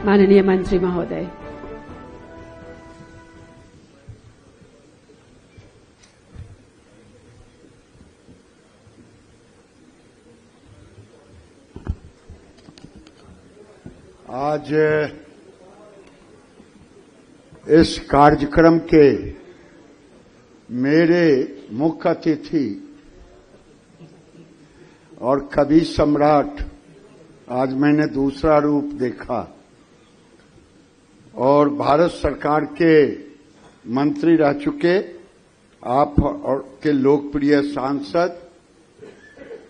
माननीय मंत्री महोदय। आज इस कार्यक्रम के मेरे मुख्य अतिथि और कवि सम्राट, आज मैंने दूसरा रूप देखा, और भारत सरकार के मंत्री रह चुके आप और के लोकप्रिय सांसद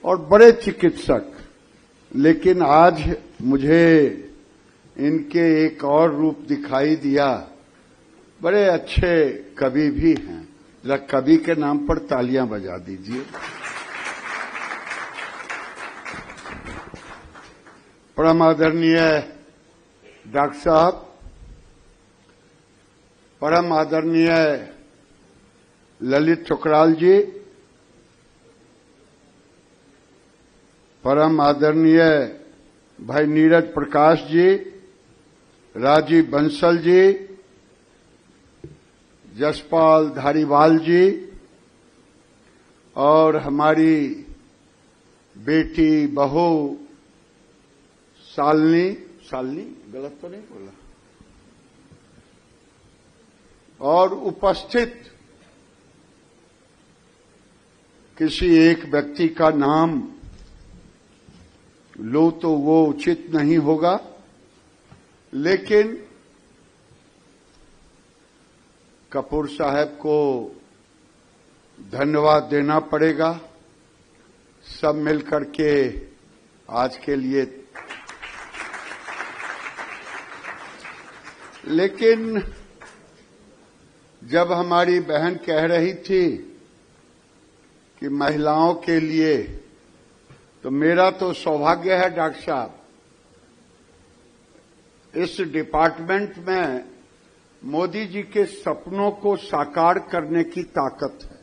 और बड़े चिकित्सक, लेकिन आज मुझे इनके एक और रूप दिखाई दिया। बड़े अच्छे कवि भी हैं। जरा कवि के नाम पर तालियां बजा दीजिए। परम आदरणीय डॉक्टर साहब, परम आदरणीय ललित ठुकराल जी, परम आदरणीय भाई नीरज प्रकाश जी, राजीव बंसल जी, जसपाल धारीवाल जी, और हमारी बेटी बहू शालिनी, गलत तो नहीं बोला, और उपस्थित किसी एक व्यक्ति का नाम लो तो वो उचित नहीं होगा, लेकिन कपूर साहब को धन्यवाद देना पड़ेगा। सब मिलकर के आज के लिए, लेकिन जब हमारी बहन कह रही थी कि महिलाओं के लिए, तो मेरा तो सौभाग्य है डॉक्टर साहब, इस डिपार्टमेंट में मोदी जी के सपनों को साकार करने की ताकत है।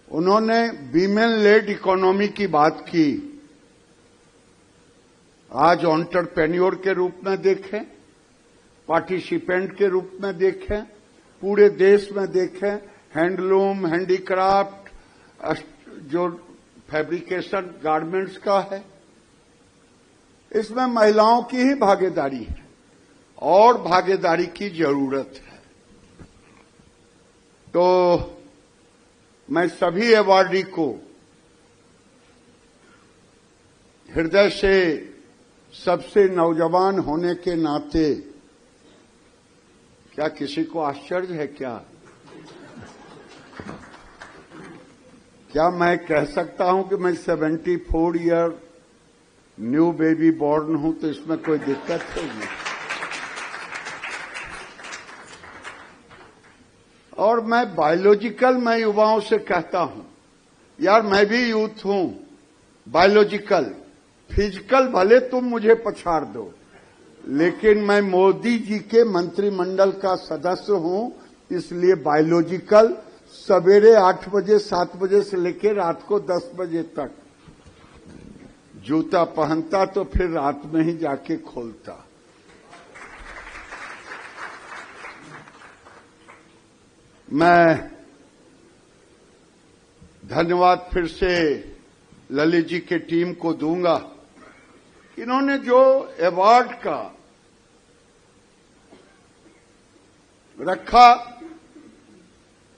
उन्होंने वीमेन लेड इकोनॉमी की बात की। आज एंटरप्रेन्योर के रूप में देखें, पार्टिसिपेंट के रूप में देखें, पूरे देश में देखें, हैंडलूम, हैंडीक्राफ्ट, जो फैब्रिकेशन गारमेंट्स का है, इसमें महिलाओं की ही भागीदारी है और भागीदारी की जरूरत है। तो मैं सभी अवार्डी को हृदय से, सबसे नौजवान होने के नाते, क्या किसी को आश्चर्य है क्या मैं कह सकता हूं कि मैं 74 ईयर न्यू बेबी बॉर्न हूं, तो इसमें कोई दिक्कत नहीं। और मैं बायोलॉजिकल, मैं युवाओं से कहता हूं, यार मैं भी यूथ हूं, बायोलॉजिकल, फिजिकल भले तुम मुझे पछाड़ दो, लेकिन मैं मोदी जी के मंत्रिमंडल का सदस्य हूं, इसलिए बायोलॉजिकल सवेरे 8 बजे 7 बजे से लेकर रात को 10 बजे तक जूता पहनता, तो फिर रात में ही जाके खोलता। मैं धन्यवाद फिर से ललित जी के टीम को दूंगा। इन्होंने जो अवार्ड का रखा,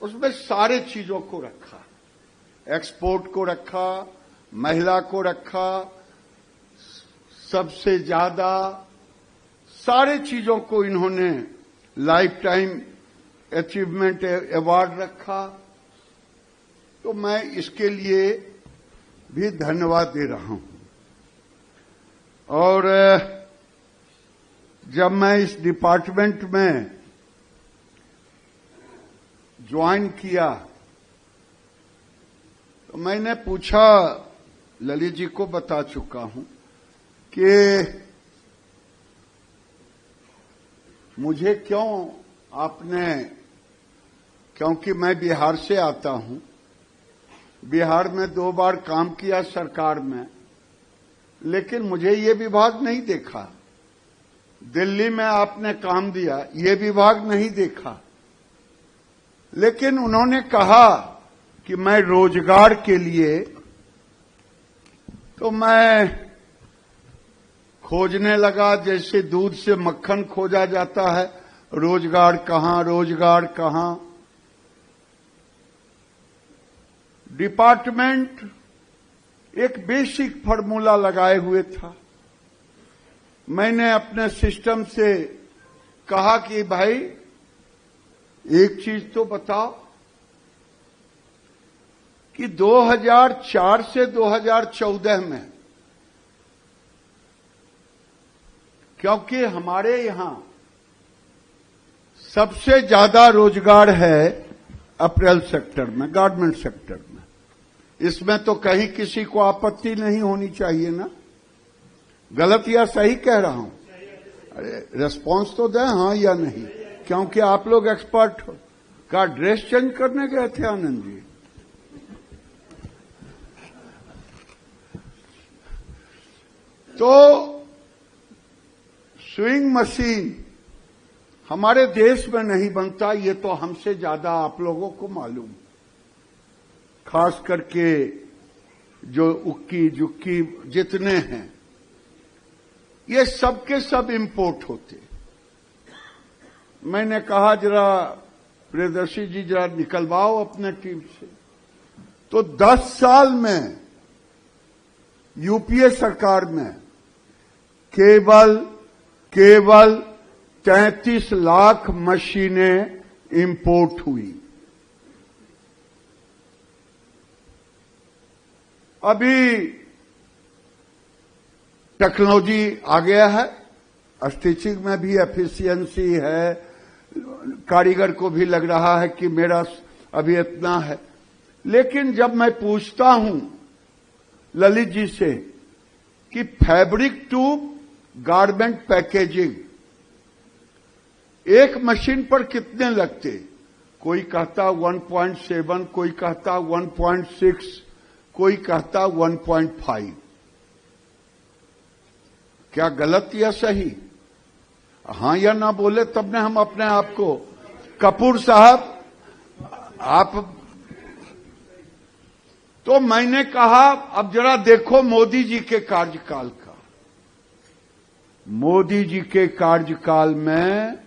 उसमें सारे चीजों को रखा, एक्सपोर्ट को रखा, महिला को रखा, सबसे ज्यादा सारे चीजों को इन्होंने लाइफ टाइम अचीवमेंट अवार्ड रखा। तो मैं इसके लिए भी धन्यवाद दे रहा हूं। और जब मैं इस डिपार्टमेंट में ज्वाइन किया, तो मैंने पूछा, ललित जी को बता चुका हूं कि मुझे क्यों आपने, क्योंकि मैं बिहार से आता हूं, बिहार में 2 बार काम किया सरकार में, लेकिन मुझे ये विभाग नहीं देखा दिल्ली में आपने काम दिया, ये विभाग नहीं देखा, लेकिन उन्होंने कहा कि मैं रोजगार के लिए, तो मैं खोजने लगा, जैसे दूध से मक्खन खोजा जाता है, रोजगार कहां, रोजगार कहां। डिपार्टमेंट एक बेसिक फार्मूला लगाए हुए था। मैंने अपने सिस्टम से कहा कि भाई एक चीज तो बताओ कि 2004 से 2014 में, क्योंकि हमारे यहां सबसे ज्यादा रोजगार है अप्रैल सेक्टर में, गारमेंट सेक्टर में, इसमें तो कहीं किसी को आपत्ति नहीं होनी चाहिए ना? गलत या सही कह रहा हूं? अरे रिस्पॉन्स तो दें हाँ या नहीं, क्योंकि आप लोग एक्सपर्ट हो। का ड्रेस चेंज करने गए थे आनंद जी? तो स्विंग मशीन हमारे देश में नहीं बनता, ये तो हमसे ज्यादा आप लोगों को मालूम, खास करके जो उक्की जुक्की जितने हैं, ये सब के सब इंपोर्ट होते। मैंने कहा जरा प्रियदर्शी जी जरा निकलवाओ अपने टीम से, तो 10 साल में यूपीए सरकार में केवल 33 लाख मशीनें इंपोर्ट हुई। अभी टेक्नोलॉजी आ गया है, स्टिचिंग में भी एफिशिएंसी है, कारीगर को भी लग रहा है कि मेरा अभी इतना है। लेकिन जब मैं पूछता हूं ललित जी से कि फैब्रिक टू गारमेंट पैकेजिंग एक मशीन पर कितने लगते, कोई कहता 1.7, कोई कहता 1.6, कोई कहता 1.5। क्या गलत या सही? हां या ना बोले तब ने हम अपने आप को। कपूर साहब आप, तो मैंने कहा अब जरा देखो मोदी जी के कार्यकाल का। मोदी जी के कार्यकाल में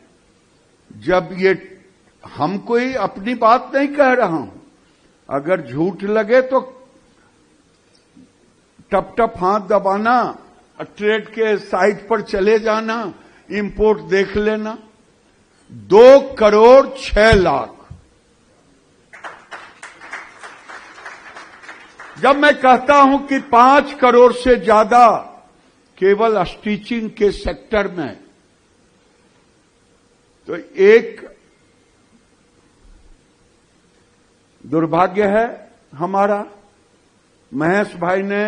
जब ये, हम कोई अपनी बात नहीं कह रहा हूं, अगर झूठ लगे तो टप टप हाथ दबाना, ट्रेड के साइट पर चले जाना, इंपोर्ट देख लेना। 2 करोड़ 6 लाख। जब मैं कहता हूं कि 5 करोड़ से ज्यादा केवल स्टिचिंग के सेक्टर में, तो एक दुर्भाग्य है हमारा, महेश भाई ने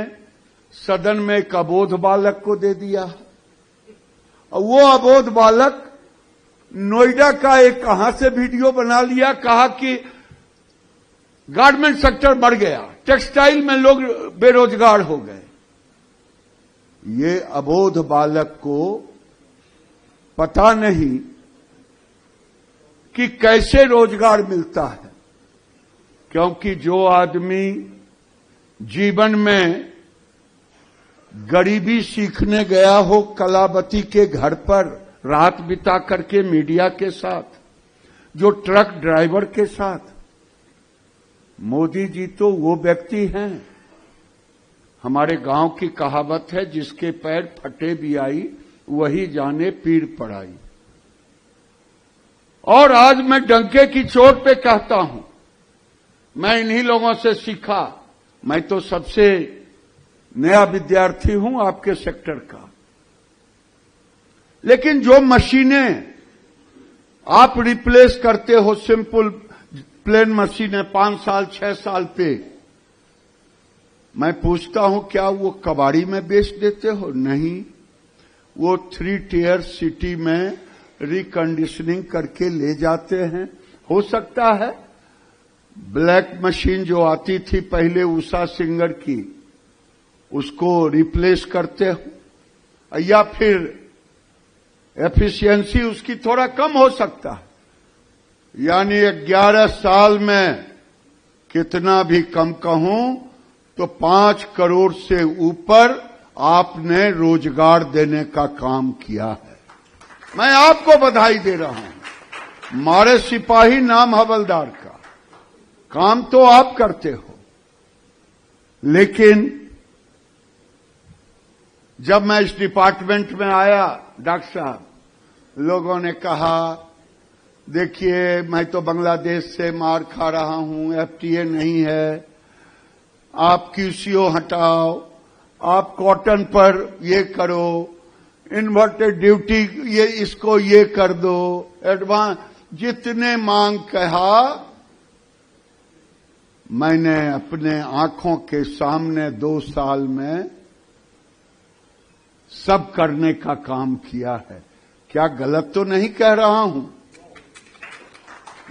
सदन में एक अबोध बालक को दे दिया, और वो अबोध बालक नोएडा का एक कहां से वीडियो बना लिया, कहा कि गारमेंट सेक्टर मर गया, टेक्सटाइल में लोग बेरोजगार हो गए। ये अबोध बालक को पता नहीं कि कैसे रोजगार मिलता है, क्योंकि जो आदमी जीवन में गरीबी सीखने गया हो, कलावती के घर पर रात बिता करके मीडिया के साथ, जो ट्रक ड्राइवर के साथ, मोदी जी तो वो व्यक्ति हैं, हमारे गांव की कहावत है, जिसके पैर फटे भी आई वही जाने पीर पड़ाई। और आज मैं डंके की चोट पे कहता हूं, मैं इन्हीं लोगों से सीखा, मैं तो सबसे नया विद्यार्थी हूं आपके सेक्टर का, लेकिन जो मशीनें आप रिप्लेस करते हो, सिंपल प्लेन मशीनें 5 साल 6 साल पे, मैं पूछता हूं क्या वो कबाड़ी में बेच देते हो? नहीं, वो 3 टियर सिटी में रिकंडीशनिंग करके ले जाते हैं। हो सकता है ब्लैक मशीन जो आती थी पहले उषा सिंगर की, उसको रिप्लेस करते हो, या फिर एफिशिएंसी उसकी थोड़ा कम हो सकता है, यानी 11 साल में कितना भी कम कहूं तो 5 करोड़ से ऊपर आपने रोजगार देने का काम किया है। मैं आपको बधाई दे रहा हूं। मारे सिपाही नाम हवलदार का काम तो आप करते हो, लेकिन जब मैं इस डिपार्टमेंट में आया डॉक्टर साहब, लोगों ने कहा देखिए मैं तो बांग्लादेश से मार खा रहा हूं, एफटीए नहीं है, आप क्यूसीओ हटाओ, आप कॉटन पर ये करो, इन्वर्टेड ड्यूटी ये इसको ये कर दो, एडवांस, जितने मांग कहा मैंने अपने आंखों के सामने 2 साल में सब करने का काम किया है। क्या गलत तो नहीं कह रहा हूं?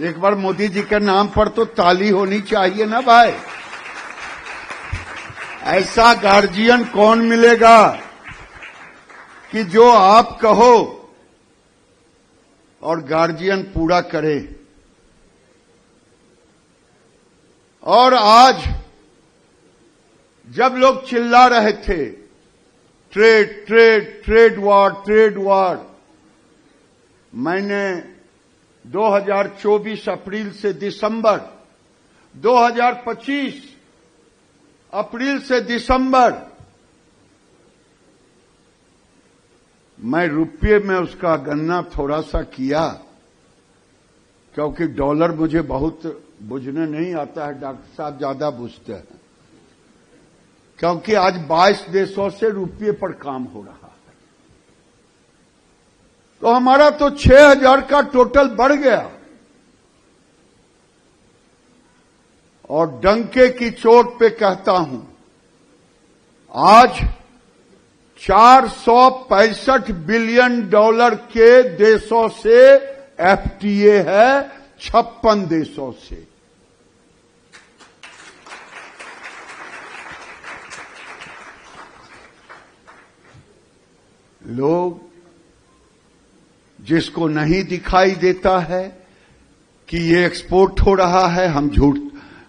एक बार मोदी जी के नाम पर तो ताली होनी चाहिए ना भाई। ऐसा गार्जियन कौन मिलेगा कि जो आप कहो और गार्जियन पूरा करे। और आज जब लोग चिल्ला रहे थे ट्रेड वार, मैंने 2024 अप्रैल से दिसंबर, 2025 अप्रैल से दिसंबर मैं रुपये में उसका गणना थोड़ा सा किया, क्योंकि डॉलर मुझे बहुत बुझने नहीं आता है, डॉक्टर साहब ज्यादा बुझते हैं, क्योंकि आज 22 देशों से रुपये पर काम हो रहा है। तो हमारा तो 6000 का टोटल बढ़ गया। और डंके की चोट पे कहता हूं, आज 465 बिलियन डॉलर के देशों से एफटीए है, 56 देशों से। लोग जिसको नहीं दिखाई देता है कि ये एक्सपोर्ट हो रहा है, हम झूठ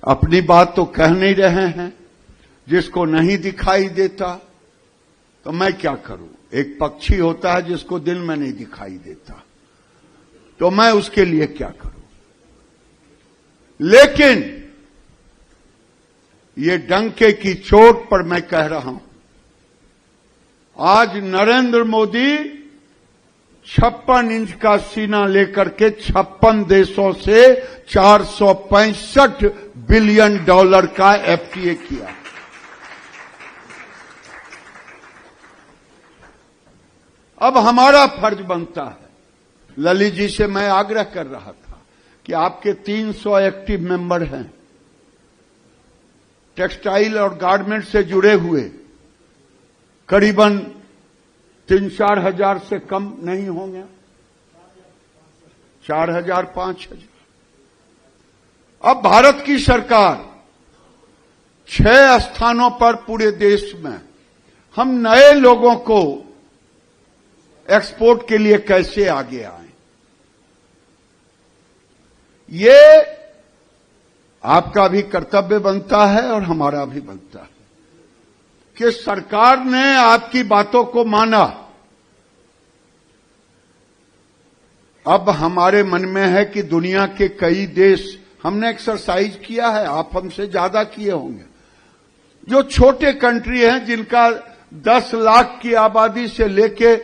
अपनी बात तो कह नहीं रहे हैं, जिसको नहीं दिखाई देता तो मैं क्या करूं। एक पक्षी होता है जिसको दिन में नहीं दिखाई देता, तो मैं उसके लिए क्या करूं। लेकिन ये डंके की चोट पर मैं कह रहा हूं, आज नरेंद्र मोदी 56 इंच का सीना लेकर के 56 देशों से 465 बिलियन डॉलर का एफटीए किया। अब हमारा फर्ज बनता है, ललित जी से मैं आग्रह कर रहा था कि आपके 300 एक्टिव मेंबर हैं, टेक्सटाइल और गारमेंट से जुड़े हुए, करीबन 3-4 हजार से कम नहीं होंगे, 4,000-5,000। अब भारत की सरकार 6 स्थानों पर पूरे देश में हम नए लोगों को एक्सपोर्ट के लिए कैसे आगे आए, ये आपका भी कर्तव्य बनता है और हमारा भी बनता है कि सरकार ने आपकी बातों को माना। अब हमारे मन में है कि दुनिया के कई देश, हमने एक्सरसाइज किया है, आप हमसे ज्यादा किए होंगे, जो छोटे कंट्री हैं जिनका 10 लाख की आबादी से लेके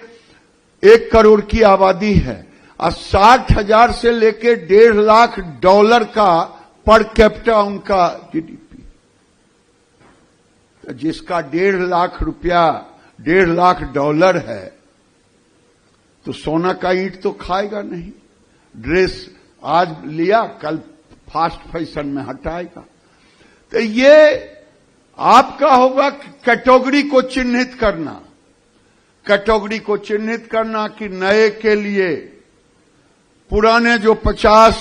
1 करोड़ की आबादी है और 60,000 से लेके 1.5 लाख डॉलर का पर कैपिटा उनका जीडीपी, जिसका 1.5 लाख रुपया 1.5 लाख डॉलर है, तो सोना का ईंट तो खाएगा नहीं। ड्रेस आज लिया, कल फास्ट फैशन में हटाएगा। तो ये आपका होगा कैटेगरी को चिन्हित करना, कैटेगरी को चिन्हित करना कि नए के लिए पुराने जो 50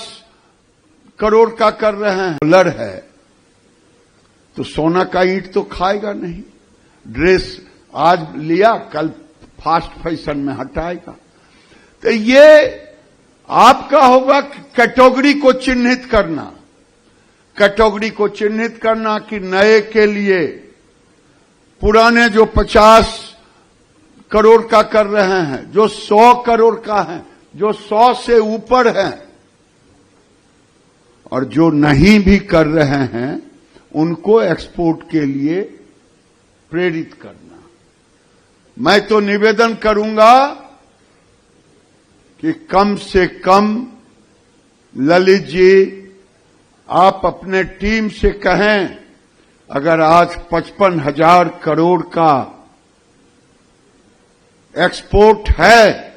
करोड़ का कर रहे हैं डॉलर है, तो सोना का ईंट तो खाएगा नहीं। ड्रेस आज लिया, कल फास्ट फैशन में हटाएगा। तो ये आपका होगा कैटेगरी को चिन्हित करना, कैटेगरी को चिन्हित करना कि नए के लिए पुराने जो 50 करोड़ का कर रहे हैं, जो 100 करोड़ का है, जो 100 से ऊपर है, और जो नहीं भी कर रहे हैं उनको एक्सपोर्ट के लिए प्रेरित करना। मैं तो निवेदन करूंगा कि कम से कम ललित जी आप अपने टीम से कहें, अगर आज 55,000 करोड़ का एक्सपोर्ट है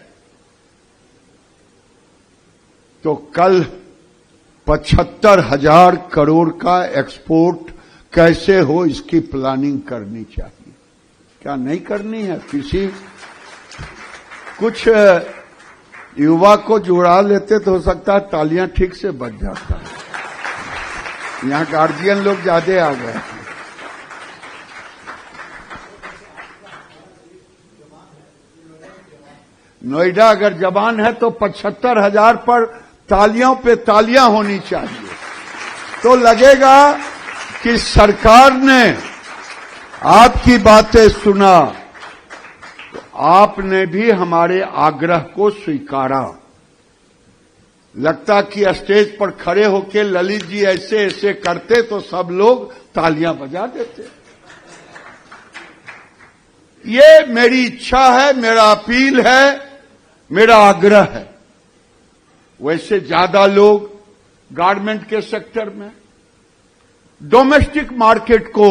तो कल 75,000 करोड़ का एक्सपोर्ट कैसे हो इसकी प्लानिंग करनी चाहिए। क्या नहीं करनी है? किसी कुछ युवा को जुड़ा लेते तो हो सकता है तालियां ठीक से बज जाता है। यहां गार्जियन लोग ज्यादा आ गए। नोएडा अगर जवान है तो 75,000 पर तालियों पे तालियां होनी चाहिए, तो लगेगा कि सरकार ने आपकी बातें सुना, तो आपने भी हमारे आग्रह को स्वीकारा। लगता कि स्टेज पर खड़े होकर ललित जी ऐसे ऐसे करते तो सब लोग तालियां बजा देते। ये मेरी इच्छा है, मेरा अपील है, मेरा आग्रह है। वैसे ज्यादा लोग गारमेंट के सेक्टर में डोमेस्टिक मार्केट को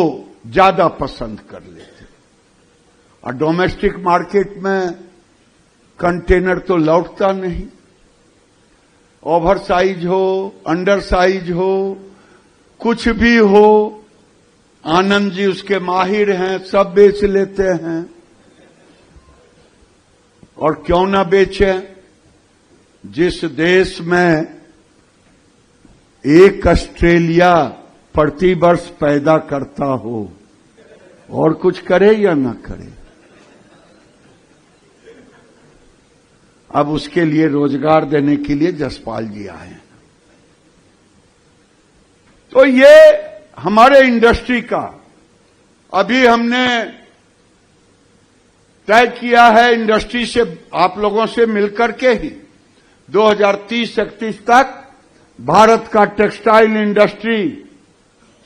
ज्यादा पसंद कर लेते, और डोमेस्टिक मार्केट में कंटेनर तो लौटता नहीं। ओवर साइज हो, अंडर साइज हो, कुछ भी हो, आनंद जी उसके माहिर हैं, सब बेच लेते हैं। और क्यों ना बेचें? जिस देश में एक ऑस्ट्रेलिया प्रतिवर्ष पैदा करता हो, और कुछ करे या ना करे, अब उसके लिए रोजगार देने के लिए जसपाल जी आए। तो ये हमारे इंडस्ट्री का अभी हमने तय किया है, इंडस्ट्री से आप लोगों से मिलकर के ही 2030-31 तक भारत का टेक्सटाइल इंडस्ट्री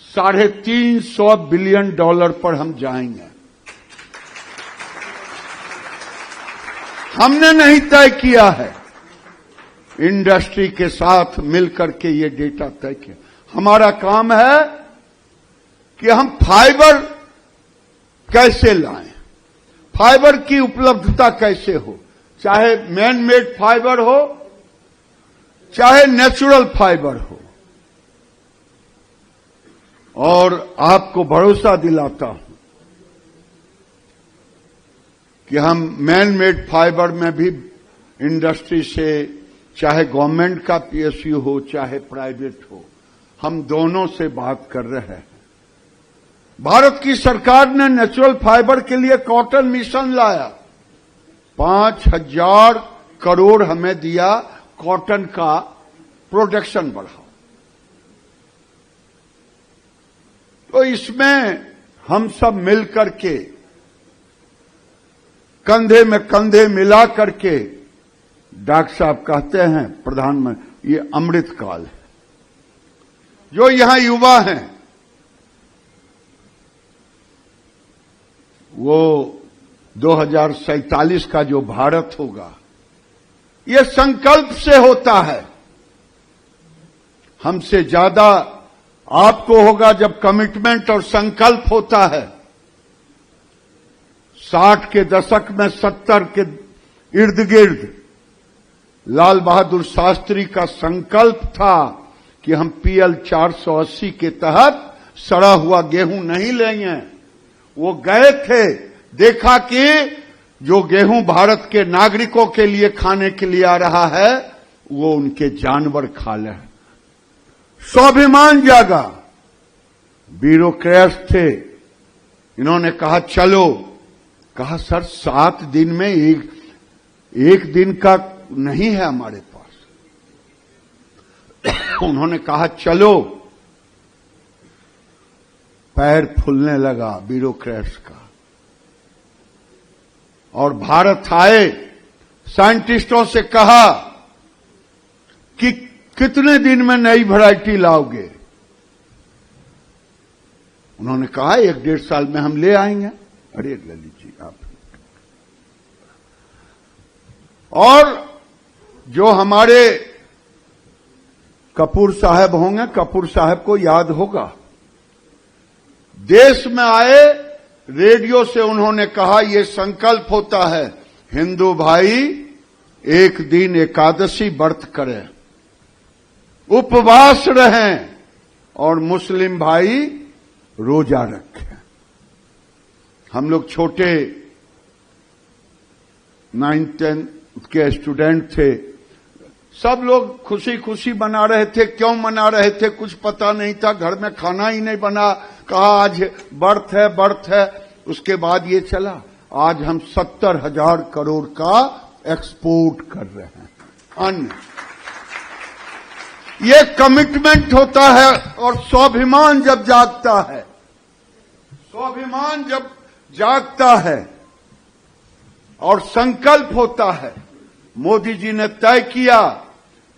$350 बिलियन पर हम जाएंगे। हमने नहीं तय किया है, इंडस्ट्री के साथ मिलकर के ये डेटा तय किया। हमारा काम है कि हम फाइबर कैसे लाएं, फाइबर की उपलब्धता कैसे हो, चाहे मैन मेड फाइबर हो चाहे नेचुरल फाइबर हो। और आपको भरोसा दिलाता हूं कि हम मैन मेड फाइबर में भी इंडस्ट्री से, चाहे गवर्नमेंट का पीएसयू हो चाहे प्राइवेट हो, हम दोनों से बात कर रहे हैं। भारत की सरकार ने नेचुरल फाइबर के लिए कॉटन मिशन लाया, 5,000 करोड़ हमें दिया, कॉटन का प्रोडक्शन बढ़ाओ। तो इसमें हम सब मिलकर के कंधे में कंधे मिला करके, डॉक्टर साहब कहते हैं प्रधानमंत्री, ये अमृत काल है। जो यहां युवा हैं वो 2047 का जो भारत होगा, ये संकल्प से होता है। हमसे ज्यादा आपको होगा जब कमिटमेंट और संकल्प होता है। 60 के दशक में 70 के इर्द गिर्द लाल बहादुर शास्त्री का संकल्प था कि हम पीएल 480 के तहत सड़ा हुआ गेहूं नहीं लेंगे। वो गए थे, देखा कि जो गेहूं भारत के नागरिकों के लिए खाने के लिए आ रहा है वो उनके जानवर खा ले। स्वाभिमान जागा। ब्यूरोक्रेट्स थे, इन्होंने कहा चलो, कहा सर 7 दिन में एक दिन का नहीं है हमारे पास। उन्होंने कहा चलो, पैर फूलने लगा ब्यूरोक्रेट्स का, और भारत आए, साइंटिस्टों से कहा कि कितने दिन में नई वैरायटी लाओगे। उन्होंने कहा 1-1.5 साल में हम ले आएंगे। अरे ललित जी आप, और जो हमारे कपूर साहब होंगे, कपूर साहब को याद होगा, देश में आए, रेडियो से उन्होंने कहा ये संकल्प होता है हिंदू भाई एक दिन एकादशी व्रत करें, उपवास रहें, और मुस्लिम भाई रोजा रखें। हम लोग छोटे 9-10 के स्टूडेंट थे, सब लोग खुशी खुशी मना रहे थे। क्यों मना रहे थे कुछ पता नहीं था, घर में खाना ही नहीं बना, कहा आज व्रत है व्रत है। उसके बाद ये चला, आज हम 70,000 करोड़ का एक्सपोर्ट कर रहे हैं अन्न। ये कमिटमेंट होता है, और स्वाभिमान जब जागता है, स्वाभिमान जब जागता है और संकल्प होता है। मोदी जी ने तय किया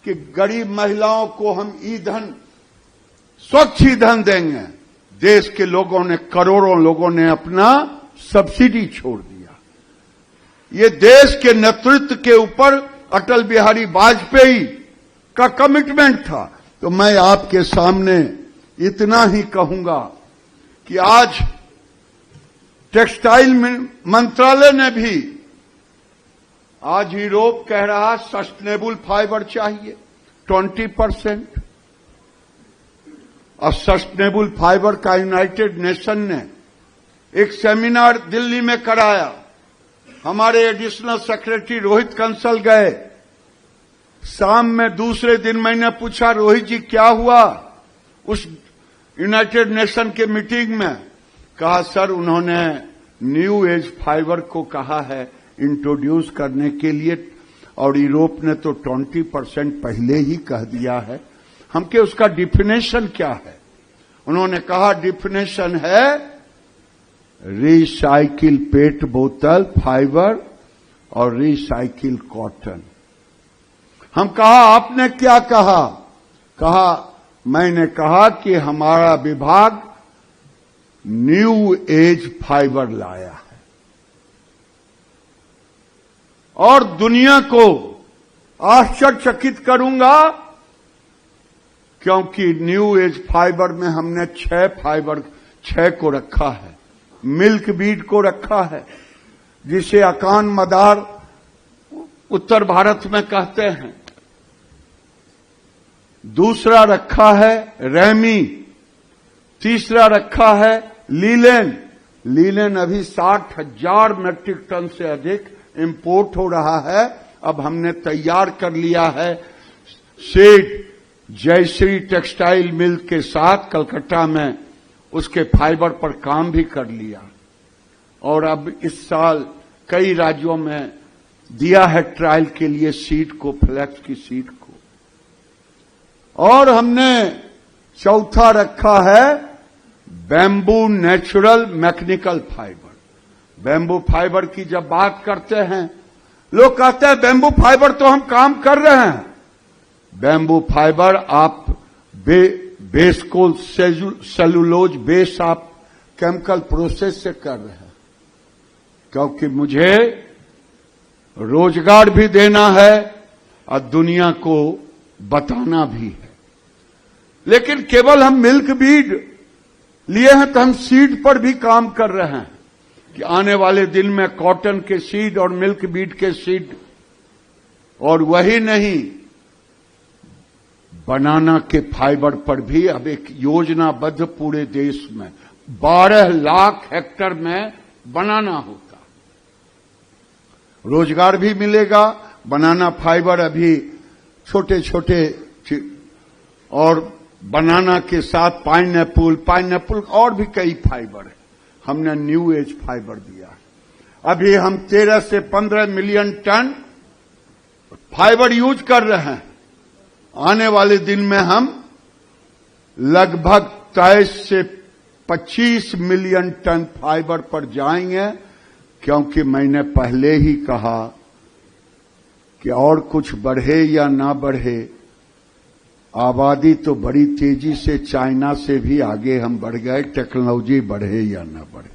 कि गरीब महिलाओं को हम ईंधन, स्वच्छ ईंधन देंगे। देश के लोगों ने, करोड़ों लोगों ने अपना सब्सिडी छोड़ दिया। ये देश के नेतृत्व के ऊपर अटल बिहारी वाजपेयी का कमिटमेंट था। तो मैं आपके सामने इतना ही कहूंगा कि आज टेक्सटाइल मंत्रालय ने भी, आज यूरोप कह रहा सस्टेनेबल फाइबर चाहिए 20%, और सस्टेनेबल फाइबर का यूनाइटेड नेशन ने एक सेमिनार दिल्ली में कराया। हमारे एडिशनल सेक्रेटरी रोहित कंसल गए। शाम में दूसरे दिन मैंने पूछा, रोहित जी क्या हुआ उस यूनाइटेड नेशन के मीटिंग में? कहा सर उन्होंने न्यू एज फाइबर को कहा है इंट्रोड्यूस करने के लिए, और यूरोप ने तो 20% पहले ही कह दिया है। हमके उसका डिफिनेशन क्या है? उन्होंने कहा डिफिनेशन है रिसाइकिल पेट बोतल फाइबर और रिसाइकिल कॉटन। हम कहा आपने क्या कहा? कहा मैंने कहा कि हमारा विभाग न्यू एज फाइबर लाया है और दुनिया को आश्चर्यचकित करूंगा, क्योंकि न्यू एज फाइबर में हमने 6 को रखा है। मिल्क बीट को रखा है, जिसे अकान मदार उत्तर भारत में कहते हैं। दूसरा रखा है रेमी, तीसरा रखा है लीलेन। लीलेन अभी 60,000 मेट्रिक टन से अधिक इंपोर्ट हो रहा है। अब हमने तैयार कर लिया है सेठ जयश्री टेक्सटाइल मिल के साथ कलकत्ता में, उसके फाइबर पर काम भी कर लिया, और अब इस साल कई राज्यों में दिया है ट्रायल के लिए सीड को, फ्लैक्स की सीड को। और हमने चौथा रखा है bamboo natural mechanical fibre. Bamboo fibre की जब बात करते हैं, लोग कहते हैं बैम्बू फाइबर तो हम काम कर रहे हैं। बैम्बू फाइबर आप बेस को सेलुलोज बेस आप केमिकल प्रोसेस से कर रहे हैं, क्योंकि मुझे रोजगार भी देना है और दुनिया को बताना भी है। लेकिन केवल हम मिल्क बीड लिए हैं तो हम सीड पर भी काम कर रहे हैं कि आने वाले दिन में कॉटन के सीड और मिल्क बीड के सीड, और वही नहीं बनाना के फाइबर पर भी अब एक योजनाबद्ध पूरे देश में 12 लाख हेक्टेयर में बनाना होगा। रोजगार भी मिलेगा। बनाना फाइबर अभी छोटे छोटे, और बनाना के साथ पाइनएप्पल और भी कई फाइबर है। हमने न्यू एज फाइबर दिया। अभी हम 13 से 15 मिलियन टन फाइबर यूज कर रहे हैं। आने वाले दिन में हम लगभग 23 से 25 मिलियन टन फाइबर पर जाएंगे, क्योंकि मैंने पहले ही कहा कि और कुछ बढ़े या ना बढ़े, आबादी तो बड़ी तेजी से चाइना से भी आगे हम बढ़ गए, टेक्नोलॉजी बढ़े या ना बढ़े।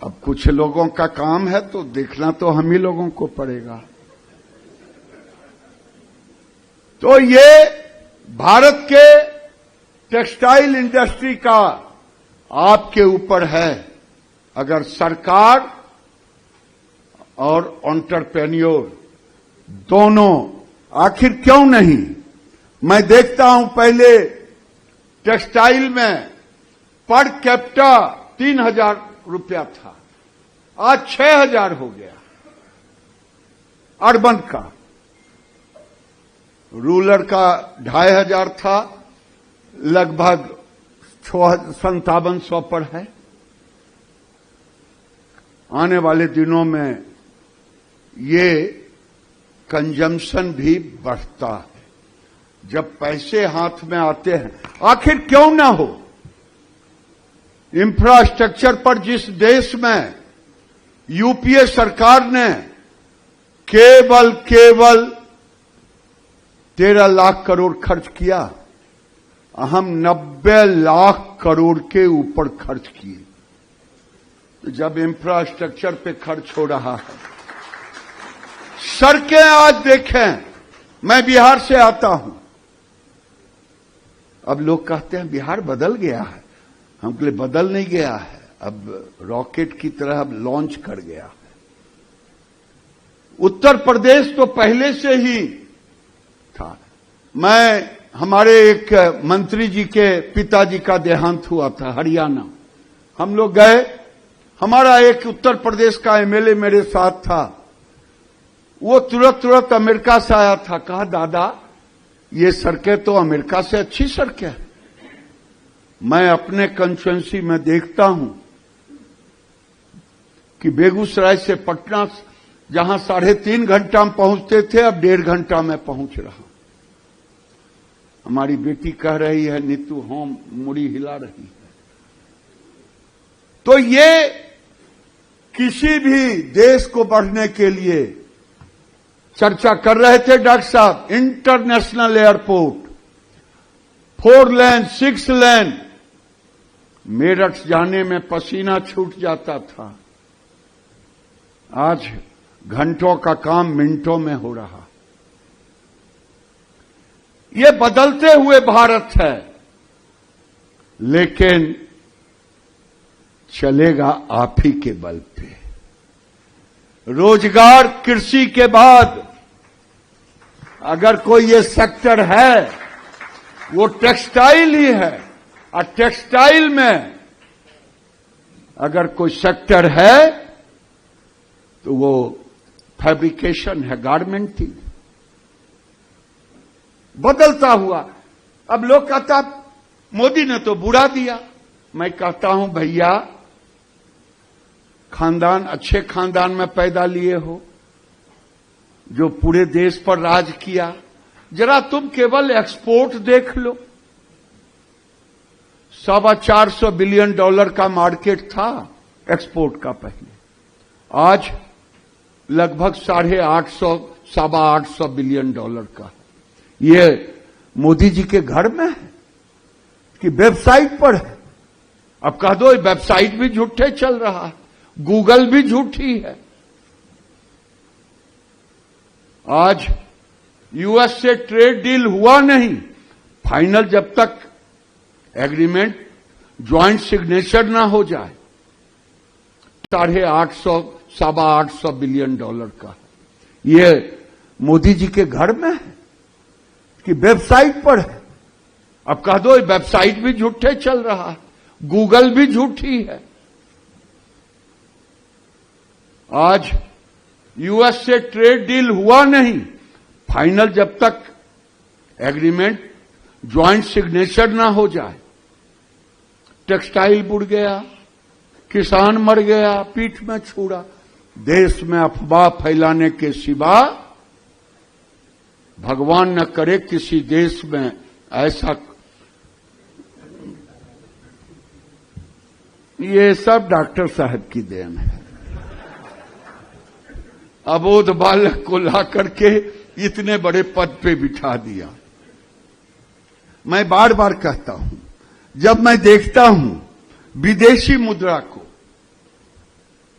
अब कुछ लोगों का काम है तो देखना तो हम ही लोगों को पड़ेगा। तो ये भारत के टेक्सटाइल इंडस्ट्री का आपके ऊपर है। अगर सरकार और एंटरप्रेन्योर दोनों, आखिर क्यों नहीं, मैं देखता हूं पहले टेक्सटाइल में पर कैपिटा 3,000 रुपया था, आज 6,000 हो गया। अर्बन का, रूरल का 2,500 था, लगभग 5700 पर है। आने वाले दिनों में ये कंजम्पशन भी बढ़ता है जब पैसे हाथ में आते हैं। आखिर क्यों ना हो, इंफ्रास्ट्रक्चर पर जिस देश में यूपीए सरकार ने केवल 13 लाख करोड़ खर्च किया, हम 90 लाख करोड़ के ऊपर खर्च किए। तो जब इंफ्रास्ट्रक्चर पे खर्च हो रहा है, सड़कें आज देखें, मैं बिहार से आता हूं। अब लोग कहते हैं बिहार बदल गया है, हमके लिए बदल नहीं गया है, अब रॉकेट की तरह अब लॉन्च कर गया है। उत्तर प्रदेश तो पहले से ही था। हमारे एक मंत्री जी के पिताजी का देहांत हुआ था हरियाणा, हम लोग गए, हमारा एक उत्तर प्रदेश का एमएलए मेरे साथ था, वो तुरंत अमेरिका से आया था। कहा दादा ये सड़कें तो अमेरिका से अच्छी सड़कें हैं। मैं अपने कंस्टिट्यूएंसी में देखता हूं कि बेगूसराय से पटना जहां 3.5 घंटा में पहुंचते थे, अब 1.5 घंटा में पहुंच रहा। हमारी बेटी कह रही है नीतू होम, मुड़ी हिला रही है। तो ये किसी भी देश को बढ़ने के लिए चर्चा कर रहे थे डॉक्टर साहब। इंटरनेशनल एयरपोर्ट 4 लेन 6 लेन, मेरठ जाने में पसीना छूट जाता था, आज घंटों का काम मिनटों में हो रहा। ये बदलते हुए भारत है, लेकिन चलेगा आप ही के बल पे। रोजगार कृषि के बाद अगर कोई ये सेक्टर है वो टेक्सटाइल ही है, और टेक्सटाइल में अगर कोई सेक्टर है तो वो फैब्रिकेशन है, गारमेंटिंग। बदलता हुआ। अब लोग कहता मोदी ने तो बुरा दिया। मैं कहता हूं भैया, खानदान अच्छे खानदान में पैदा लिए हो जो पूरे देश पर राज किया। जरा तुम केवल एक्सपोर्ट देख लो, $425 बिलियन का मार्केट था एक्सपोर्ट का पहले, आज लगभग 850 बिलियन का। ये मोदी जी के घर में है कि वेबसाइट पर है? अब कह दो वेबसाइट भी झूठे चल रहा है, गूगल भी झूठी है। आज यूएस से ट्रेड डील हुआ नहीं, फाइनल जब तक एग्रीमेंट ज्वाइंट सिग्नेचर ना हो जाए। 850 बिलियन का। ये मोदी जी के घर में है कि वेबसाइट पर है? अब कह दो वेबसाइट भी झूठे चल रहा है, गूगल भी झूठी है। आज यूएस से ट्रेड डील हुआ नहीं, फाइनल जब तक एग्रीमेंट ज्वाइंट सिग्नेचर ना हो जाए। टेक्सटाइल बुड़ गया, किसान मर गया, पीठ में छुरा। देश में अफवाह फैलाने के सिवा भगवान न करे किसी देश में ऐसा। ये सब डॉक्टर साहब की देन है। अबोध बालक को ला करके इतने बड़े पद पे बिठा दिया। मैं बार बार कहता हूं, जब मैं देखता हूं विदेशी मुद्रा को,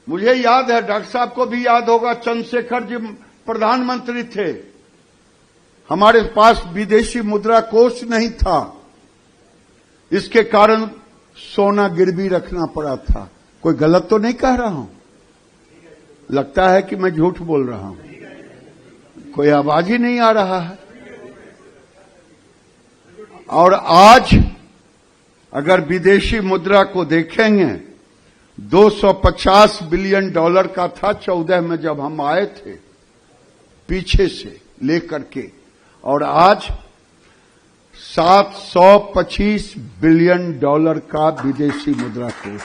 मुझे याद है, डॉक्टर साहब को भी याद होगा, चंद्रशेखर जी प्रधानमंत्री थे, हमारे पास विदेशी मुद्रा कोष नहीं था, इसके कारण सोना गिरवी रखना पड़ा था। कोई गलत तो नहीं कह रहा हूं? लगता है कि मैं झूठ बोल रहा हूं, कोई आवाज ही नहीं आ रहा है। और आज अगर विदेशी मुद्रा को देखेंगे, 250 बिलियन डॉलर का था 14 में जब हम आए थे पीछे से लेकर के, और आज 725 बिलियन डॉलर का विदेशी मुद्रा कोष।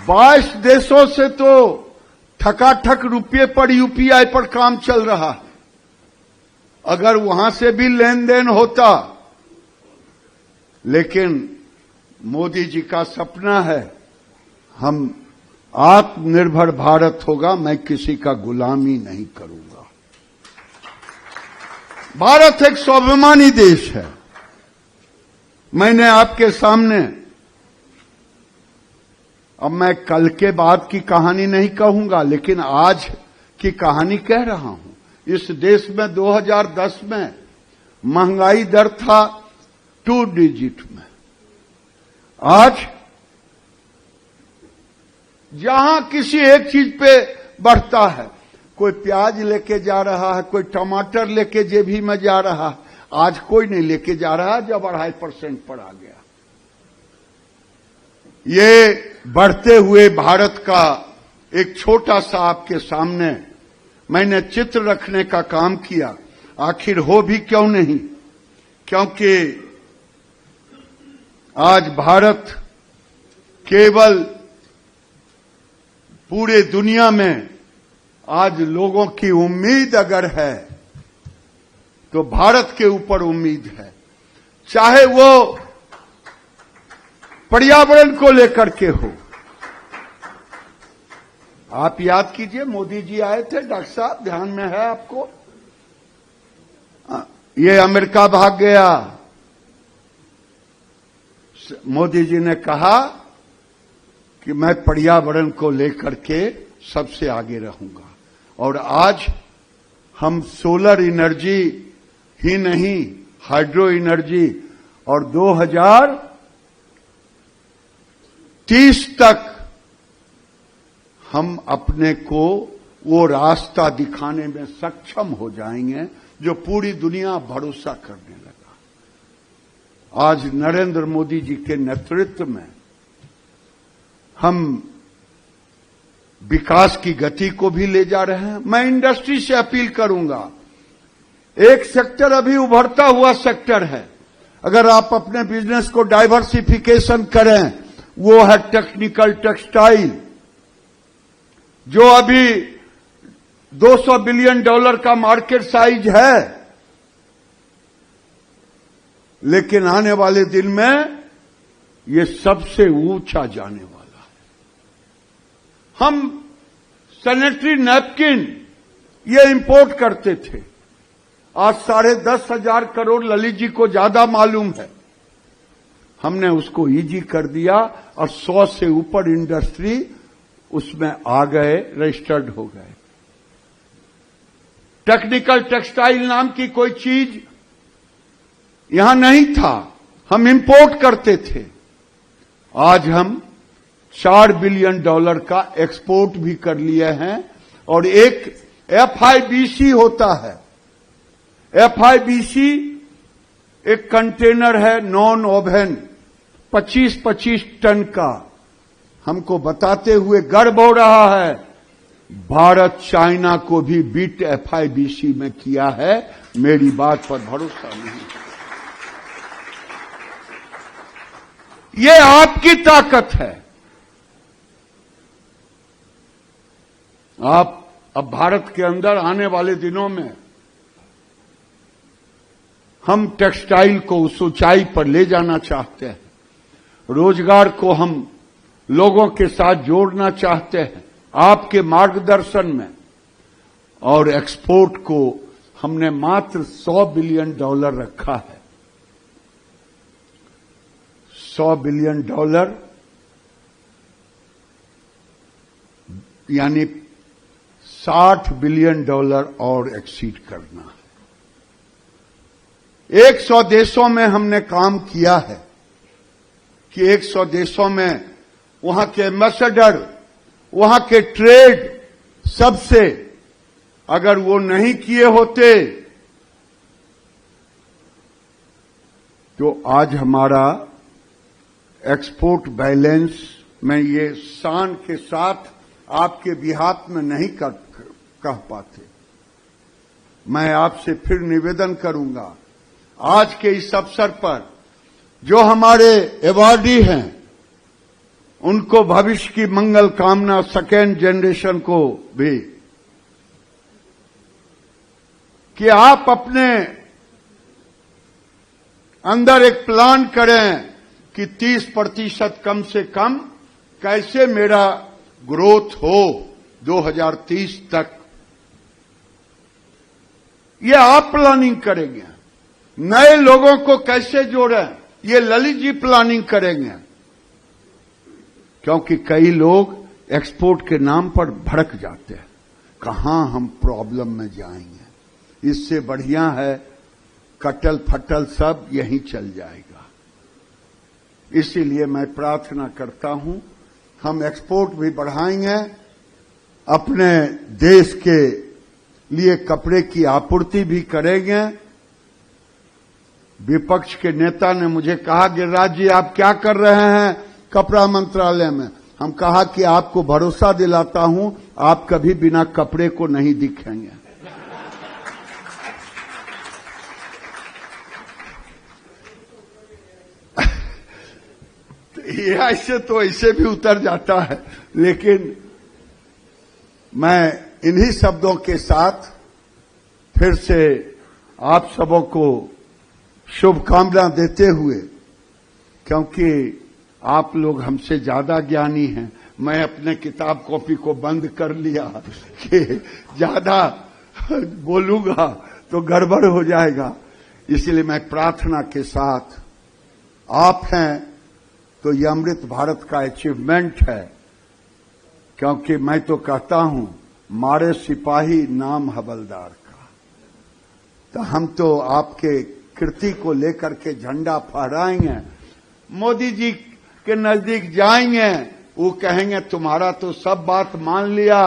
22 देशों से तो ठकाठक रुपये पर यूपीआई पर काम चल रहा है। अगर वहां से भी लेन देन होता, लेकिन मोदी जी का सपना है हम आत्मनिर्भर भारत होगा, मैं किसी का गुलामी नहीं करूंगा। भारत एक स्वाभिमानी देश है। मैंने आपके सामने, अब मैं कल के बाद की कहानी नहीं कहूंगा, लेकिन आज की कहानी कह रहा हूं। इस देश में 2010 में महंगाई दर था 2 डिजिट में। आज जहां किसी एक चीज पे बढ़ता है, कोई प्याज लेके जा रहा है, कोई टमाटर लेके जेबी में जा रहा है, आज कोई नहीं लेके जा रहा जब 2.5% पर आ गया। ये बढ़ते हुए भारत का एक छोटा सा आपके सामने मैंने चित्र रखने का काम किया। आखिर हो भी क्यों नहीं, क्योंकि आज भारत केवल पूरे दुनिया में आज लोगों की उम्मीद अगर है तो भारत के ऊपर उम्मीद है, चाहे वो पर्यावरण को लेकर के हो। आप याद कीजिए, मोदी जी आए थे, डॉक्टर साहब ध्यान में है आपको, ये अमेरिका भाग गया। मोदी जी ने कहा कि मैं पर्यावरण को लेकर के सबसे आगे रहूंगा, और आज हम सोलर एनर्जी ही नहीं, हाइड्रो एनर्जी, और 2030 तक हम अपने को वो रास्ता दिखाने में सक्षम हो जाएंगे जो पूरी दुनिया भरोसा करने लगा। आज नरेंद्र मोदी जी के नेतृत्व में हम विकास की गति को भी ले जा रहे हैं। मैं इंडस्ट्री से अपील करूंगा, एक सेक्टर अभी उभरता हुआ सेक्टर है, अगर आप अपने बिजनेस को डाइवर्सिफिकेशन करें, वो है टेक्निकल टेक्सटाइल, जो अभी $200 बिलियन का मार्केट साइज है, लेकिन आने वाले दिन में ये सबसे ऊंचा जाने वाला है। हम सैनिटरी नैपकिन ये इंपोर्ट करते थे, आज 10,500 करोड़, ललित जी को ज्यादा मालूम है, हमने उसको इजी कर दिया और 100 से ऊपर इंडस्ट्री उसमें आ गए, रजिस्टर्ड हो गए। टेक्निकल टेक्सटाइल नाम की कोई चीज यहां नहीं था, हम इंपोर्ट करते थे। आज हम $4 बिलियन का एक्सपोर्ट भी कर लिए हैं, और एक FIBC होता है। FIBC एक कंटेनर है नॉन ओवन 25-25 टन का। हमको बताते हुए गर्व हो रहा है, भारत चाइना को भी बीट FIBC में किया है। मेरी बात पर भरोसा नहीं, ये आपकी ताकत है। आप अब भारत के अंदर आने वाले दिनों में हम टेक्सटाइल को उस ऊंचाई पर ले जाना चाहते हैं, रोजगार को हम लोगों के साथ जोड़ना चाहते हैं आपके मार्गदर्शन में, और एक्सपोर्ट को हमने मात्र $100 बिलियन रखा है। $100 बिलियन यानी $60 बिलियन और एक्सीड करना है। 100 देशों में हमने काम किया है कि 100 देशों में वहां के एम्बेसडर, वहां के ट्रेड सबसे अगर वो नहीं किए होते तो आज हमारा एक्सपोर्ट बैलेंस में ये शान के साथ आपके बिहाफ में नहीं कह पाते। मैं आपसे फिर निवेदन करूंगा, आज के इस अवसर पर जो हमारे अवार्डी हैं उनको भविष्य की मंगल कामना, सेकेंड जनरेशन को भी, कि आप अपने अंदर एक प्लान करें कि 30% कम से कम कैसे मेरा ग्रोथ हो 2030 तक। ये आप प्लानिंग करेंगे। नए लोगों को कैसे जोड़ें, ये ललित जी प्लानिंग करेंगे, क्योंकि कई लोग एक्सपोर्ट के नाम पर भड़क जाते हैं, कहां हम प्रॉब्लम में जाएंगे। इससे बढ़िया है कटल फटल सब यहीं चल जाएगा। इसीलिए मैं प्रार्थना करता हूं हम एक्सपोर्ट भी बढ़ाएंगे, अपने देश के लिए कपड़े की आपूर्ति भी करेंगे। विपक्ष के नेता ने मुझे कहा, गिरिराज जी आप क्या कर रहे हैं कपड़ा मंत्रालय में? हम कहा कि आपको भरोसा दिलाता हूं आप कभी बिना कपड़े को नहीं दिखेंगे। ये ऐसे तो ऐसे भी उतर जाता है, लेकिन मैं इन्हीं शब्दों के साथ फिर से आप सबों को शुभकामना देते हुए, क्योंकि आप लोग हमसे ज्यादा ज्ञानी हैं, मैं अपने किताब कॉपी को बंद कर लिया कि ज्यादा बोलूंगा तो गड़बड़ हो जाएगा। इसलिए मैं प्रार्थना के साथ, आप हैं तो ये अमृत भारत का अचीवमेंट है, क्योंकि मैं तो कहता हूं मारे सिपाही नाम हवलदार का। तो हम तो आपके कृति को लेकर के झंडा फहराएंगे, मोदी जी के नजदीक जाएंगे, वो कहेंगे तुम्हारा तो सब बात मान लिया,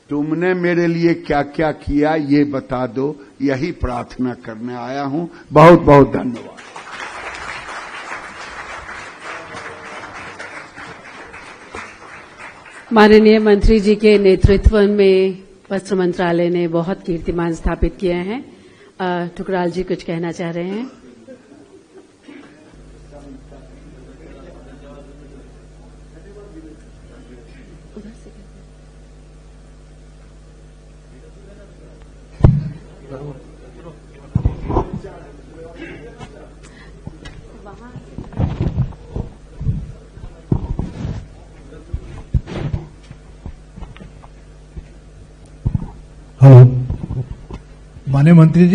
तुमने मेरे लिए क्या क्या किया ये बता दो। यही प्रार्थना करने आया हूं। बहुत बहुत धन्यवाद। माननीय मंत्री जी के नेतृत्व में वस्त्र मंत्रालय ने बहुत कीर्तिमान स्थापित किए हैं। ठुकराल जी कुछ कहना चाह रहे हैं। हेलो, माननीय मंत्री जी,